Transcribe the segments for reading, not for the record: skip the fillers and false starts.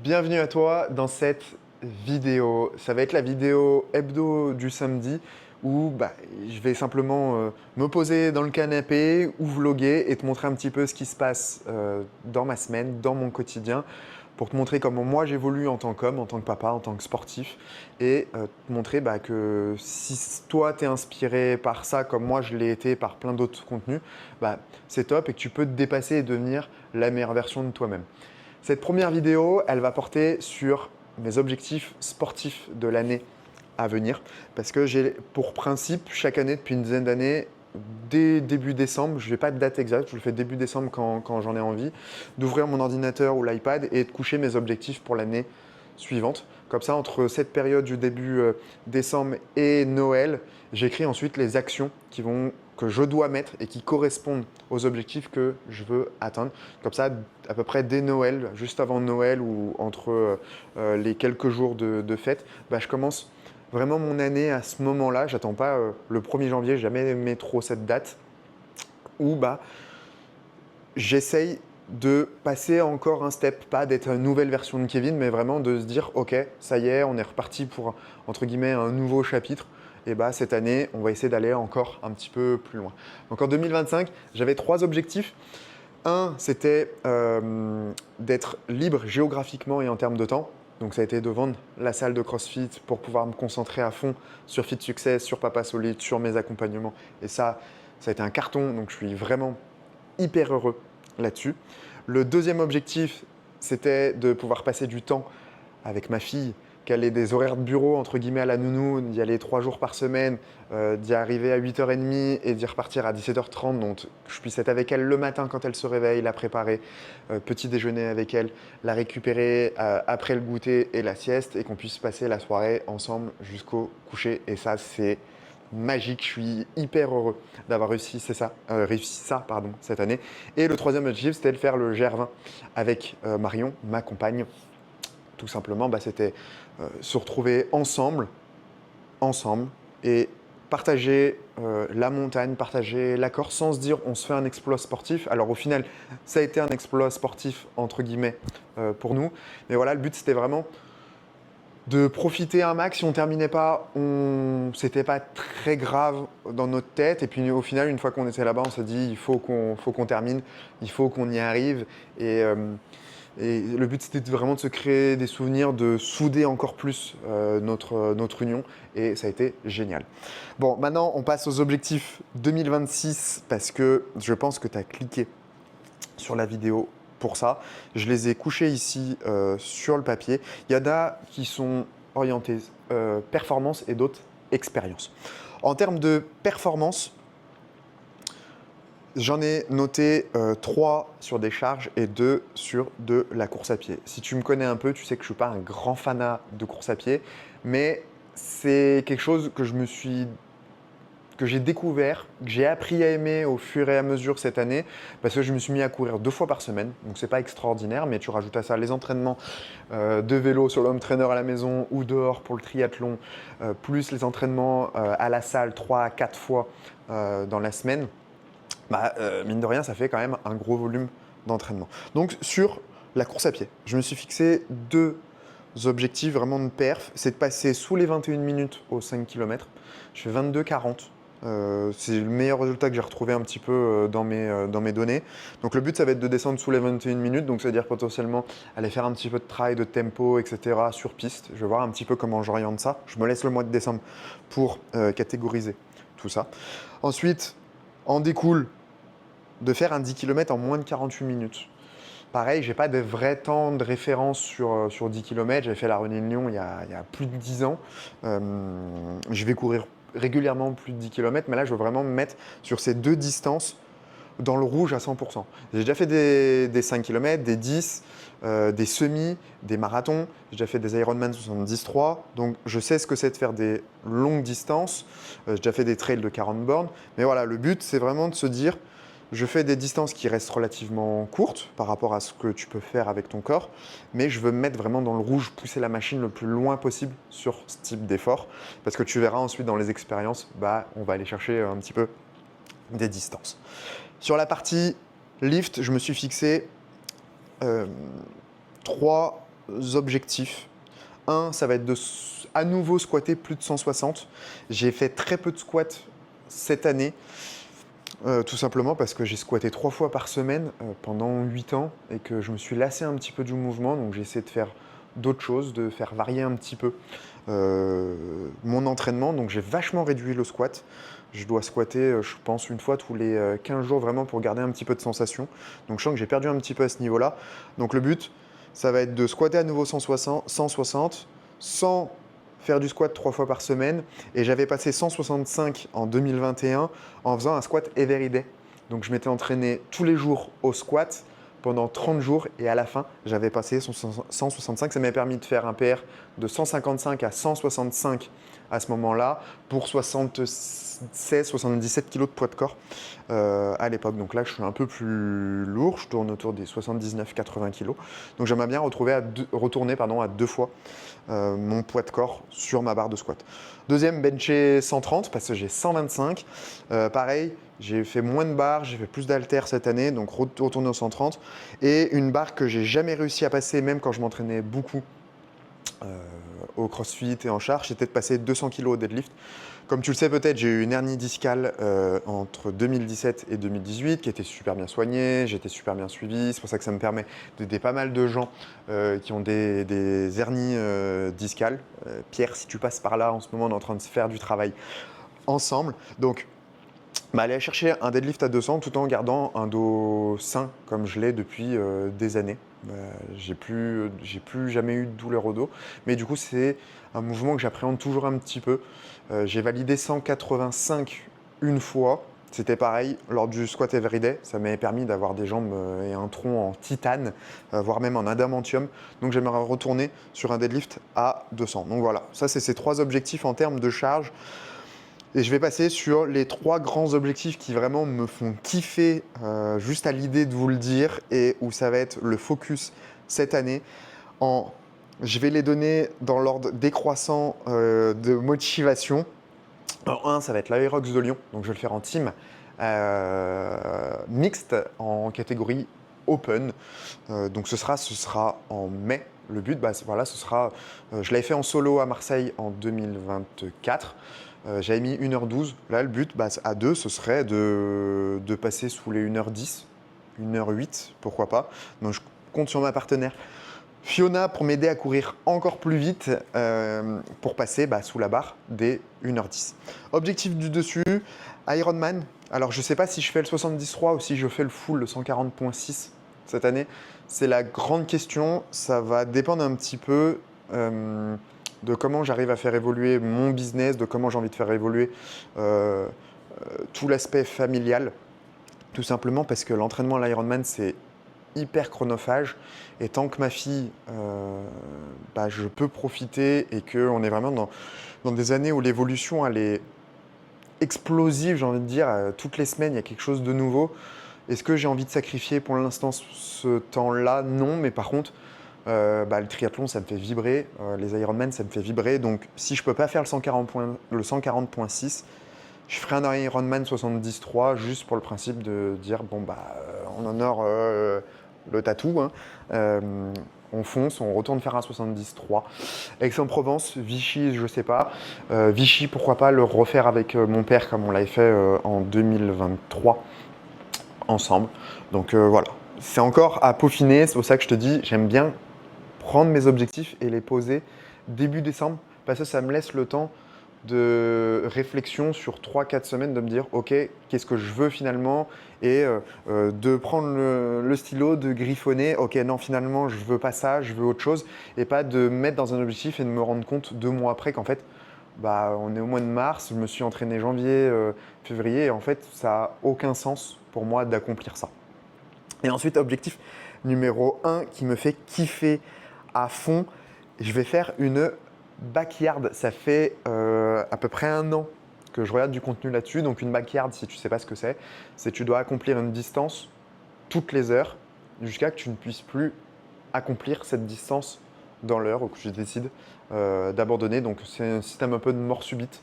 Bienvenue à toi dans cette vidéo. Ça va être la vidéo hebdo du samedi où je vais simplement me poser dans le canapé ou vlogger et te montrer un petit peu ce qui se passe dans ma semaine, dans mon quotidien, pour te montrer comment moi j'évolue en tant qu'homme, en tant que papa, en tant que sportif et te montrer que si toi tu es inspiré par ça comme moi je l'ai été par plein d'autres contenus, c'est top et que tu peux te dépasser et devenir la meilleure version de toi-même. Cette première vidéo, elle va porter sur mes objectifs sportifs de l'année à venir parce que j'ai pour principe chaque année depuis une dizaine d'années, dès début décembre, je n'ai pas de date exacte, je le fais début décembre quand j'en ai envie, d'ouvrir mon ordinateur ou l'iPad et de coucher mes objectifs pour l'année suivante. Comme ça, entre cette période du début décembre et Noël, j'écris ensuite les actions que je dois mettre et qui correspondent aux objectifs que je veux atteindre. Comme ça, à peu près dès Noël, juste avant Noël ou entre les quelques jours de fête, je commence vraiment mon année à ce moment-là. J'attends pas le 1er janvier, j'ai jamais aimé trop cette date où j'essaye de passer encore un step, pas d'être une nouvelle version de Kevin, mais vraiment de se dire ok, ça y est, on est reparti pour entre guillemets un nouveau chapitre. Et cette année, on va essayer d'aller encore un petit peu plus loin. Donc en 2025, j'avais 3 objectifs. Un, c'était d'être libre géographiquement et en termes de temps. Donc ça a été de vendre la salle de CrossFit pour pouvoir me concentrer à fond sur Fit Success, sur Papa Solide, sur mes accompagnements. Et ça a été un carton. Donc je suis vraiment hyper heureux là-dessus. Le deuxième objectif, c'était de pouvoir passer du temps avec ma fille, qu'elle ait des horaires de bureau, entre guillemets, à la nounou, d'y aller 3 jours par semaine, d'y arriver à 8h30 et d'y repartir à 17h30. Donc, je puisse être avec elle le matin quand elle se réveille, la préparer, petit déjeuner avec elle, la récupérer après le goûter et la sieste et qu'on puisse passer la soirée ensemble jusqu'au coucher. Et ça, c'est magique. Je suis hyper heureux d'avoir réussi ça cette année. Et le troisième objectif, c'était de faire le GR20 avec Marion, ma compagne. Tout simplement, c'était se retrouver ensemble et partager la montagne, partager la Corse sans se dire on se fait un exploit sportif. Alors au final, ça a été un exploit sportif entre guillemets pour nous. Mais voilà, le but c'était vraiment de profiter un max. Si on terminait pas, c'était pas très grave dans notre tête. Et puis au final, une fois qu'on était là-bas, on s'est dit il faut qu'on termine, il faut qu'on y arrive. Et le but, c'était vraiment de se créer des souvenirs, de souder encore plus notre union. Et ça a été génial. Bon, maintenant, on passe aux objectifs 2026 parce que je pense que tu as cliqué sur la vidéo pour ça. Je les ai couchés ici sur le papier. Il y en a qui sont orientés performance et d'autres expérience. En termes de performance, j'en ai noté 3 sur des charges et 2 sur de la course à pied. Si tu me connais un peu, tu sais que je ne suis pas un grand fanat de course à pied, mais c'est quelque chose que j'ai découvert, que j'ai appris à aimer au fur et à mesure cette année, parce que je me suis mis à courir 2 fois par semaine. Donc c'est pas extraordinaire, mais tu rajoutes à ça les entraînements de vélo sur l'home trainer à la maison ou dehors pour le triathlon, plus les entraînements à la salle 3 à 4 fois dans la semaine. Mine de rien, ça fait quand même un gros volume d'entraînement. Donc, sur la course à pied, je me suis fixé 2 objectifs vraiment de perf. C'est de passer sous les 21 minutes aux 5 km. Je fais 22,40. C'est le meilleur résultat que j'ai retrouvé un petit peu dans mes données. Donc, le but, ça va être de descendre sous les 21 minutes. Donc, c'est-à-dire potentiellement aller faire un petit peu de travail de tempo, etc. sur piste. Je vais voir un petit peu comment j'oriente ça. Je me laisse le mois de décembre pour catégoriser tout ça. Ensuite, en découle de faire un 10 km en moins de 48 minutes. Pareil, je n'ai pas de vrai temps de référence sur 10 km. J'avais fait la Running Lyon il y a plus de 10 ans. Je vais courir régulièrement plus de 10 km, mais là, je veux vraiment me mettre sur ces 2 distances dans le rouge à 100%. J'ai déjà fait des 5 km, des 10, des semis, des marathons. J'ai déjà fait des Ironman 73. Donc, je sais ce que c'est de faire des longues distances. J'ai déjà fait des trails de 40 bornes. Mais voilà, le but, c'est vraiment de se dire, je fais des distances qui restent relativement courtes par rapport à ce que tu peux faire avec ton corps, mais je veux me mettre vraiment dans le rouge, pousser la machine le plus loin possible sur ce type d'effort, parce que tu verras ensuite dans les expériences, on va aller chercher un petit peu des distances. Sur la partie lift, je me suis fixé 3 objectifs. Un, ça va être de à nouveau squatter plus de 160. J'ai fait très peu de squats cette année, tout simplement parce que j'ai squatté 3 fois par semaine pendant 8 ans et que je me suis lassé un petit peu du mouvement. Donc j'ai essayé de faire d'autres choses, de faire varier un petit peu mon entraînement. Donc j'ai vachement réduit le squat. Je dois squatter, je pense, une fois tous les 15 jours vraiment pour garder un petit peu de sensation. Donc je sens que j'ai perdu un petit peu à ce niveau-là. Donc le but, ça va être de squatter à nouveau 160 sans faire du squat 3 fois par semaine. Et j'avais passé 165 en 2021 en faisant un squat every day. Donc je m'étais entraîné tous les jours au squat pendant 30 jours et à la fin, j'avais passé 165. Ça m'a permis de faire un PR de 155 à 165 à ce moment-là pour 76-77 kg de poids de corps à l'époque. Donc là, je suis un peu plus lourd, je tourne autour des 79-80 kg. Donc j'aimerais bien retourner à 2 fois mon poids de corps sur ma barre de squat. Deuxième, bencher 130 parce que j'ai 125. Pareil, j'ai fait moins de barres, j'ai fait plus d'haltères cette année, donc retourner au 130. Et une barre que j'ai jamais réussi à passer, même quand je m'entraînais beaucoup au crossfit et en charge, c'était de passer 200 kg au deadlift. Comme tu le sais peut-être, j'ai eu une hernie discale entre 2017 et 2018 qui était super bien soignée, j'étais super bien suivi. C'est pour ça que ça me permet d'aider pas mal de gens qui ont des hernies discales. Pierre, si tu passes par là en ce moment, on est en train de se faire du travail ensemble. Donc, aller chercher un deadlift à 200 tout en gardant un dos sain comme je l'ai depuis des années. J'ai plus jamais eu de douleur au dos. Mais du coup, c'est un mouvement que j'appréhende toujours un petit peu. J'ai validé 185 une fois. C'était pareil lors du squat everyday. Ça m'avait permis d'avoir des jambes et un tronc en titane, voire même en adamantium. Donc j'aimerais retourner sur un deadlift à 200. Donc voilà, ça c'est ces 3 objectifs en termes de charge. Et je vais passer sur les 3 grands objectifs qui vraiment me font kiffer juste à l'idée de vous le dire et où ça va être le focus cette année. Je vais les donner dans l'ordre décroissant de motivation. Alors, un, ça va être l'Aerox de Lyon, donc je vais le faire en team mixte en catégorie open. Donc ce sera en mai. Le but, voilà, ce sera. Je l'avais fait en solo à Marseille en 2024. J'avais mis 1h12. Là, le but, à 2, ce serait de passer sous les 1h10, 1h08, pourquoi pas. Donc je compte sur ma partenaire Fiona pour m'aider à courir encore plus vite pour passer sous la barre des 1h10. Objectif du dessus, Ironman. Alors je ne sais pas si je fais le 73 ou si je fais le full, le 140.6 cette année. C'est la grande question. Ça va dépendre un petit peu de comment j'arrive à faire évoluer mon business, de comment j'ai envie de faire évoluer tout l'aspect familial. Tout simplement parce que l'entraînement à l'Ironman, c'est hyper chronophage et tant que ma fille, je peux profiter et qu'on est vraiment dans des années où l'évolution elle est explosive, j'ai envie de dire, toutes les semaines il y a quelque chose de nouveau. Est-ce que j'ai envie de sacrifier pour l'instant ce temps-là? Non, mais par contre, le triathlon ça me fait vibrer, les Ironman ça me fait vibrer, donc si je peux pas faire le 140.6, je ferai un Ironman 70.3 juste pour le principe de dire on honore le tatou, hein. On fonce, on retourne faire un 70.3. Aix-en-Provence, Vichy, je sais pas. Vichy, pourquoi pas le refaire avec mon père comme on l'avait fait en 2023 ensemble. Donc voilà, c'est encore à peaufiner. C'est pour ça que je te dis, j'aime bien prendre mes objectifs et les poser début décembre parce que ça me laisse le temps de réflexion sur 3-4 semaines, de me dire ok, qu'est-ce que je veux finalement et de prendre le stylo, de griffonner, ok non finalement je veux pas ça, je veux autre chose et pas de me mettre dans un objectif et de me rendre compte 2 mois après qu'en fait on est au mois de mars, je me suis entraîné janvier, février et en fait ça n'a aucun sens pour moi d'accomplir ça. Et ensuite objectif numéro 1 qui me fait kiffer à fond, je vais faire une backyard. Ça fait à peu près 1 an que je regarde du contenu là-dessus. Donc une backyard, si tu ne sais pas ce que c'est que tu dois accomplir une distance toutes les heures jusqu'à que tu ne puisses plus accomplir cette distance dans l'heure ou que tu décides d'abandonner. Donc c'est un système un peu de mort subite.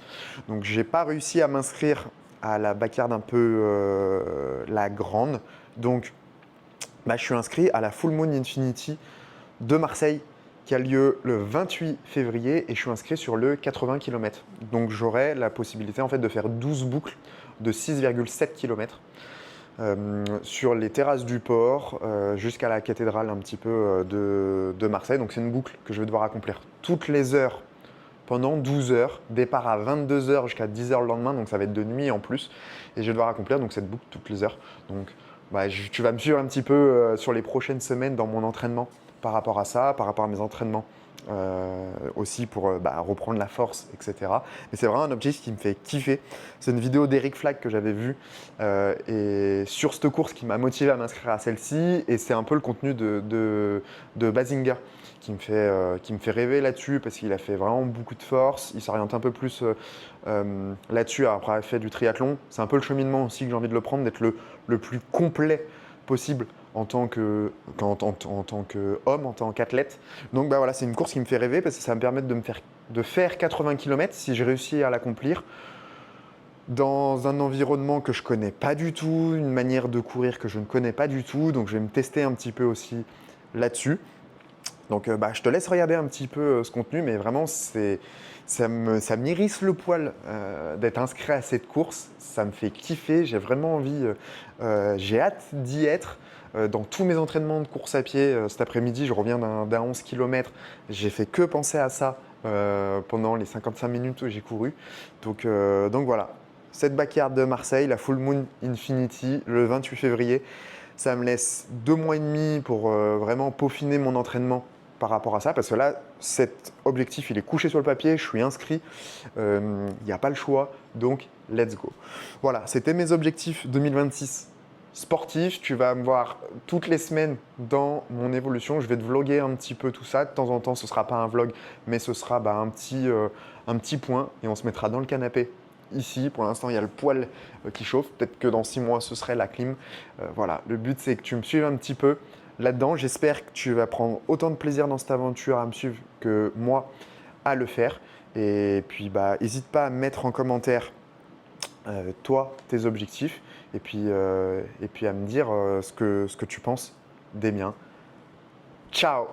Donc j'ai pas réussi à m'inscrire à la backyard un peu la grande. Donc je suis inscrit à la Full Moon Infinity de Marseille qui a lieu le 28 février et je suis inscrit sur le 80 km. Donc j'aurai la possibilité en fait de faire 12 boucles de 6,7 km sur les terrasses du port jusqu'à la cathédrale un petit peu de Marseille. Donc c'est une boucle que je vais devoir accomplir toutes les heures pendant 12 heures, départ à 22 heures jusqu'à 10 heures le lendemain, donc ça va être de nuit en plus. Et je vais devoir accomplir donc, cette boucle toutes les heures. Donc tu vas me suivre un petit peu sur les prochaines semaines dans mon entraînement par rapport à ça, par rapport à mes entraînements aussi pour reprendre la force, etc. Mais c'est vraiment un objectif qui me fait kiffer. C'est une vidéo d'Eric Flack que j'avais vue et sur cette course qui m'a motivé à m'inscrire à celle-ci. Et c'est un peu le contenu de Basinger qui me fait rêver là-dessus parce qu'il a fait vraiment beaucoup de force. Il s'oriente un peu plus là-dessus après avoir fait du triathlon. C'est un peu le cheminement aussi que j'ai envie de le prendre, d'être le plus complet possible en tant qu'homme, en tant qu'athlète. Donc voilà, c'est une course qui me fait rêver parce que ça va me permettre de faire 80 km si j'ai réussi à l'accomplir dans un environnement que je ne connais pas du tout, une manière de courir que je ne connais pas du tout. Donc je vais me tester un petit peu aussi là-dessus. Donc je te laisse regarder un petit peu ce contenu, mais vraiment ça m'irrisse le poil d'être inscrit à cette course. Ça me fait kiffer, j'ai vraiment envie, j'ai hâte d'y être. Dans tous mes entraînements de course à pied, cet après-midi, je reviens d'un 11 km. J'ai fait que penser à ça pendant les 55 minutes où j'ai couru. Donc voilà, cette backyard de Marseille, la Full Moon Infinity, le 28 février. Ça me laisse 2 mois et demi pour vraiment peaufiner mon entraînement par rapport à ça, parce que là, cet objectif, il est couché sur le papier, je suis inscrit, il n'y a pas le choix, donc let's go. Voilà, c'était mes objectifs 2026 sportifs. Tu vas me voir toutes les semaines dans mon évolution. Je vais te vlogger un petit peu tout ça. De temps en temps, ce ne sera pas un vlog, mais ce sera un petit point et on se mettra dans le canapé. Ici, pour l'instant, il y a le poêle qui chauffe. Peut-être que dans 6 mois, ce serait la clim. Voilà, le but, c'est que tu me suives un petit peu là-dedans. J'espère que tu vas prendre autant de plaisir dans cette aventure à me suivre que moi à le faire. Et puis, n'hésite pas à mettre en commentaire toi, tes objectifs, et puis à me dire ce que tu penses des miens. Ciao!